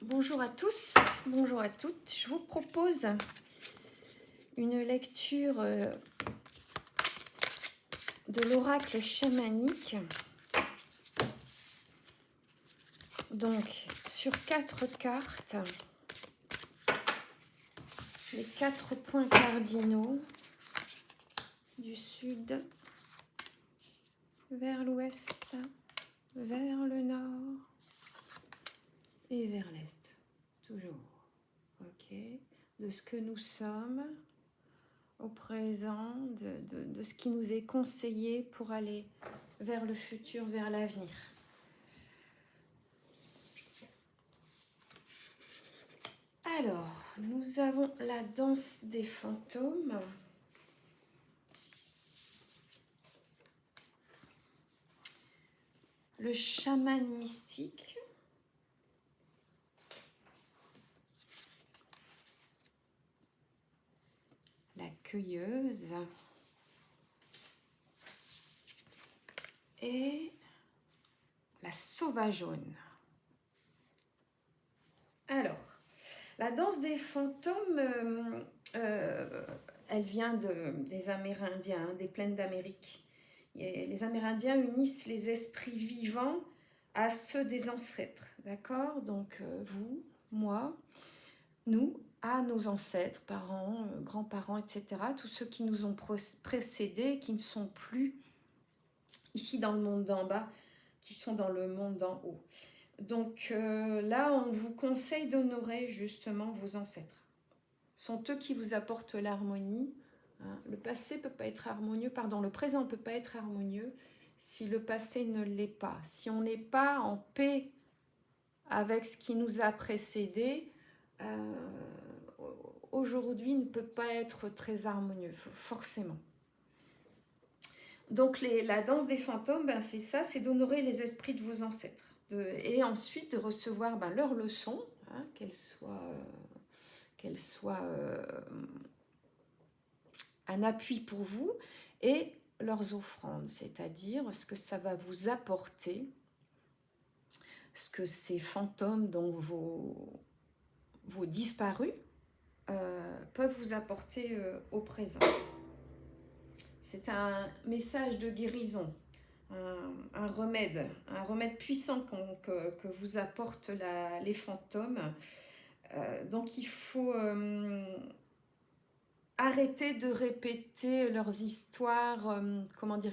Bonjour à tous, bonjour à toutes. Je vous propose une lecture de l'oracle chamanique. Donc, sur 4 cartes, les 4 points cardinaux du sud vers l'ouest, vers le nord et vers l'est. Toujours. Ok. De ce que nous sommes au présent, de ce qui nous est conseillé pour aller vers le futur, vers l'avenir. Alors, nous avons la danse des fantômes. Le chaman mystique. La cueilleuse. Et la sauvageonne. Alors, la danse des fantômes, elle vient des Amérindiens, des plaines d'Amérique. Les Amérindiens unissent les esprits vivants à ceux des ancêtres, d'accord? Donc, vous, moi, nous, à nos ancêtres, parents, grands-parents, etc., tous ceux qui nous ont précédés, qui ne sont plus ici dans le monde d'en bas, qui sont dans le monde d'en haut. Donc là, on vous conseille d'honorer justement vos ancêtres. Ce sont eux qui vous apportent l'harmonie. Hein. Le passé peut pas être harmonieux, pardon, le présent ne peut pas être harmonieux si le passé ne l'est pas. Si on n'est pas en paix avec ce qui nous a précédés, aujourd'hui ne peut pas être très harmonieux, forcément. Donc la danse des fantômes, ben, c'est ça, c'est d'honorer les esprits de vos ancêtres. Et ensuite de recevoir leurs leçons, hein, qu'elles soient un appui pour vous, et leurs offrandes, c'est-à-dire ce que ça va vous apporter, ce que ces fantômes, donc vos disparus, peuvent vous apporter au présent. C'est un message de guérison, un remède puissant que vous apportent les fantômes. Donc il faut arrêter de répéter leurs histoires,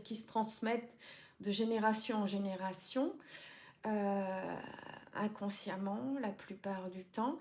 qui se transmettent de génération en génération, inconsciemment la plupart du temps.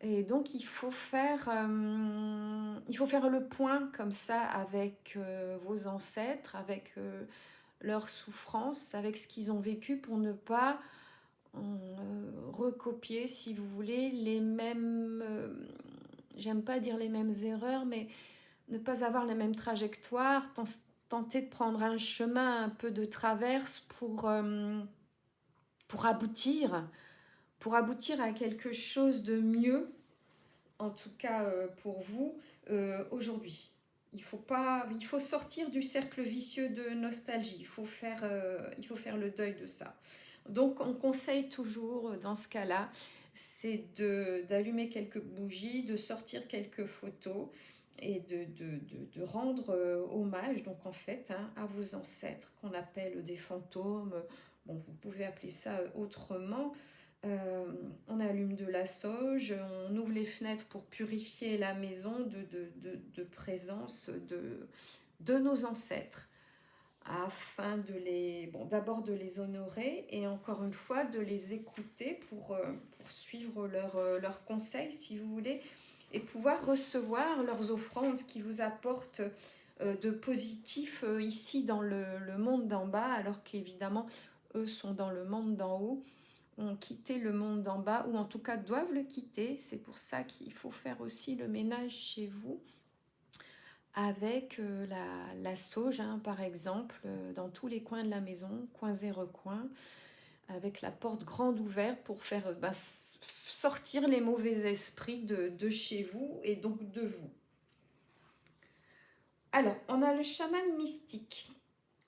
Et donc il faut faire le point comme ça avec vos ancêtres, avec leurs souffrances, avec ce qu'ils ont vécu, pour ne pas recopier, si vous voulez, les mêmes, j'aime pas dire les mêmes erreurs, mais ne pas avoir les mêmes trajectoires, tenter de prendre un chemin un peu de traverse pour aboutir à quelque chose de mieux, en tout cas pour vous, aujourd'hui. Il faut sortir du cercle vicieux de nostalgie, il faut faire le deuil de ça. Donc on conseille toujours dans ce cas-là, c'est d'allumer quelques bougies, de sortir quelques photos et de rendre hommage, donc en fait, hein, à vos ancêtres qu'on appelle des fantômes. Bon, vous pouvez appeler ça autrement. On allume de la sauge, on ouvre les fenêtres pour purifier la maison de présence de nos ancêtres, afin d'abord de les honorer, et encore une fois de les écouter pour suivre leurs conseils, si vous voulez, et pouvoir recevoir leurs offrandes, ce qui vous apporte de positif ici dans le monde d'en bas, alors qu'évidemment eux sont dans le monde d'en haut, ont quitté le monde d'en bas, ou en tout cas doivent le quitter. C'est pour ça qu'il faut faire aussi le ménage chez vous, avec la sauge, hein, par exemple, dans tous les coins de la maison, coins et recoins, avec la porte grande ouverte pour faire sortir les mauvais esprits de chez vous et donc de vous. Alors, on a le chaman mystique.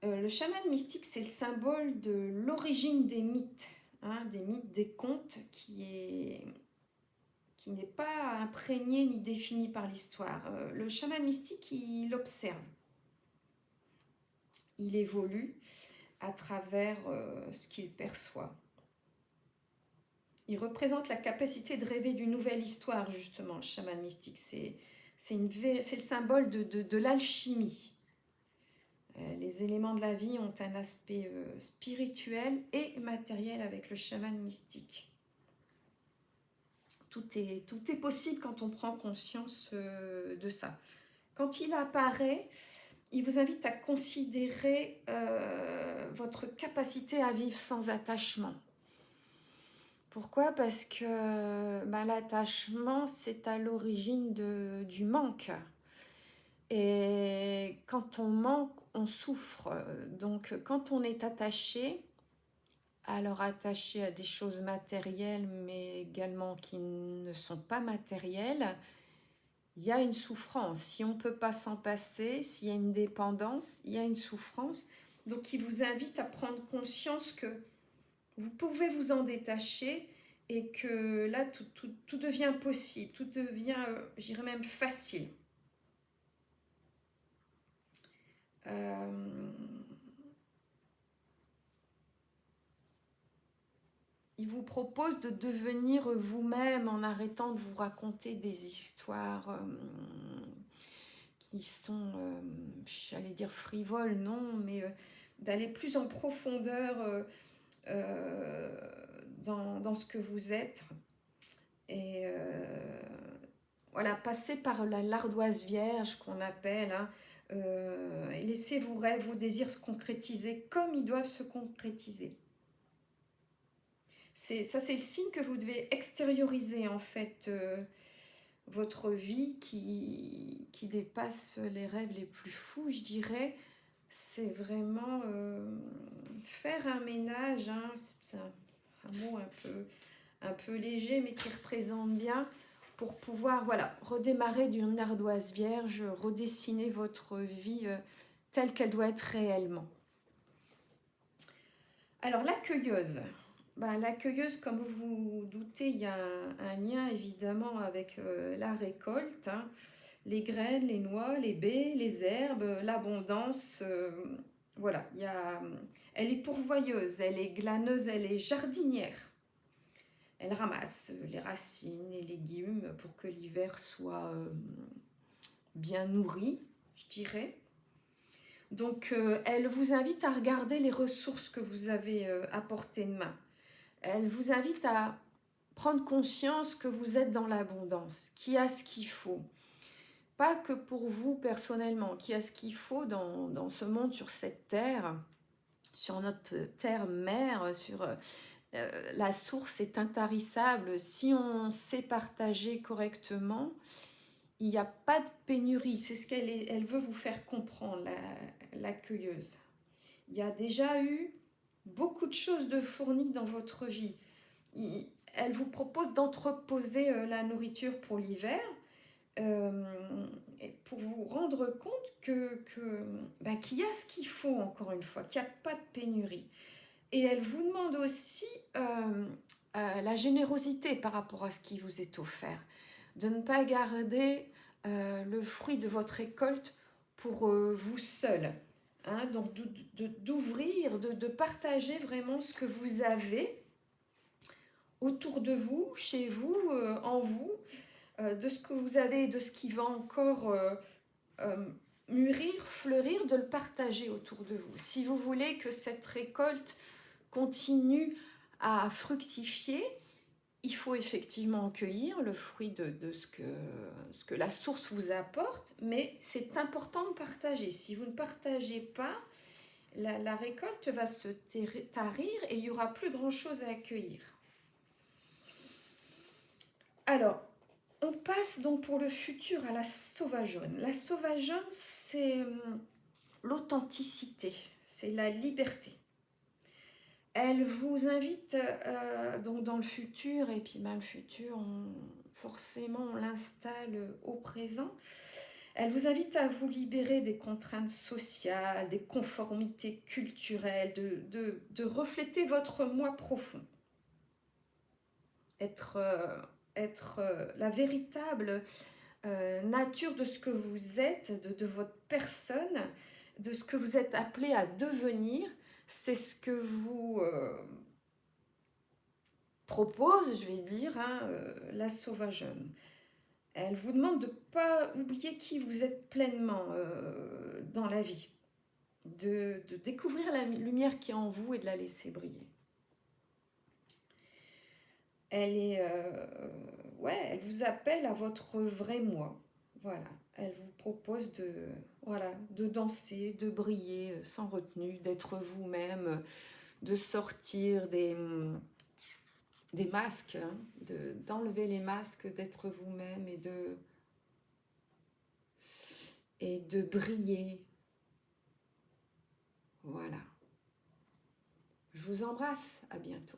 Le chaman mystique, c'est le symbole de l'origine des mythes, hein, des mythes, des contes, qui est qui n'est pas imprégné ni défini par l'histoire. Le chaman mystique, il observe. Il évolue à travers ce qu'il perçoit. Il représente la capacité de rêver d'une nouvelle histoire, justement, le chaman mystique. C'est le symbole de l'alchimie. Les éléments de la vie ont un aspect spirituel et matériel avec le chaman mystique. Tout est possible quand on prend conscience de ça. Quand il apparaît, il vous invite à considérer votre capacité à vivre sans attachement. Pourquoi? Parce que l'attachement, c'est à l'origine du manque. Et quand on manque, on souffre. Donc, quand on est attaché, alors attaché à des choses matérielles, mais également qui ne sont pas matérielles, il y a une souffrance. Si on ne peut pas s'en passer, s'il y a une dépendance, il y a une souffrance. Donc, il vous invite à prendre conscience que vous pouvez vous en détacher et que là, tout devient possible, tout devient, je dirais même, facile. Il vous propose de devenir vous-même en arrêtant de vous raconter des histoires qui sont, j'allais dire frivoles, non, mais d'aller plus en profondeur dans ce que vous êtes. Et voilà, passer par l'ardoise vierge qu'on appelle, hein, laissez vos rêves, vos désirs se concrétiser comme ils doivent se concrétiser. Ça, c'est le signe que vous devez extérioriser en fait votre vie qui dépasse les rêves les plus fous, je dirais. C'est vraiment faire un ménage, hein, c'est un mot un peu léger mais qui représente bien, pour pouvoir redémarrer d'une ardoise vierge, redessiner votre vie telle qu'elle doit être réellement. Alors l'accueilleuse. L'accueilleuse, comme vous vous doutez, il y a un lien évidemment avec la récolte, hein, les graines, les noix, les baies, les herbes, l'abondance. Voilà, elle est pourvoyeuse, elle est glaneuse, elle est jardinière. Elle ramasse les racines, les légumes pour que l'hiver soit bien nourri, je dirais. Donc, elle vous invite à regarder les ressources que vous avez à portée de main. Elle vous invite à prendre conscience que vous êtes dans l'abondance, qu'il y a ce qu'il faut. Pas que pour vous personnellement, qu'il y a ce qu'il faut dans ce monde, sur cette terre, sur notre terre-mère, sur la source est intarissable. Si on sait partager correctement, il n'y a pas de pénurie. C'est ce elle veut vous faire comprendre, l'accueilleuse. Il y a déjà eu beaucoup de choses de fournies dans votre vie. Elle vous propose d'entreposer la nourriture pour l'hiver pour vous rendre compte qu'il y a ce qu'il faut, encore une fois, qu'il n'y a pas de pénurie. Et elle vous demande aussi la générosité par rapport à ce qui vous est offert. De ne pas garder le fruit de votre récolte pour vous seul. Hein, donc d'ouvrir, de partager vraiment ce que vous avez autour de vous, chez vous, en vous, de ce que vous avez, de ce qui va encore mûrir, fleurir, de le partager autour de vous. Si vous voulez que cette récolte continue à fructifier, il faut effectivement cueillir le fruit de ce que la source vous apporte, mais c'est important de partager. Si vous ne partagez pas, la récolte va se tarir et il n'y aura plus grand-chose à accueillir. Alors, on passe donc pour le futur à la sauvageonne. La sauvageonne, c'est l'authenticité, c'est la liberté. Elle vous invite donc dans le futur, et puis le futur, forcément, on l'installe au présent. Elle vous invite à vous libérer des contraintes sociales, des conformités culturelles, de refléter votre moi profond. Être être la véritable nature de ce que vous êtes, de votre personne, de ce que vous êtes appelé à devenir. C'est ce que vous propose, je vais dire, hein, la sauvageonne. Elle vous demande de ne pas oublier qui vous êtes pleinement dans la vie, de découvrir la lumière qui est en vous et de la laisser briller. Elle vous appelle à votre vrai moi. Voilà, elle vous propose de danser, de briller sans retenue, d'être vous-même, de sortir des masques, hein, d'enlever les masques, d'être vous-même et de briller. Voilà. Je vous embrasse, à bientôt.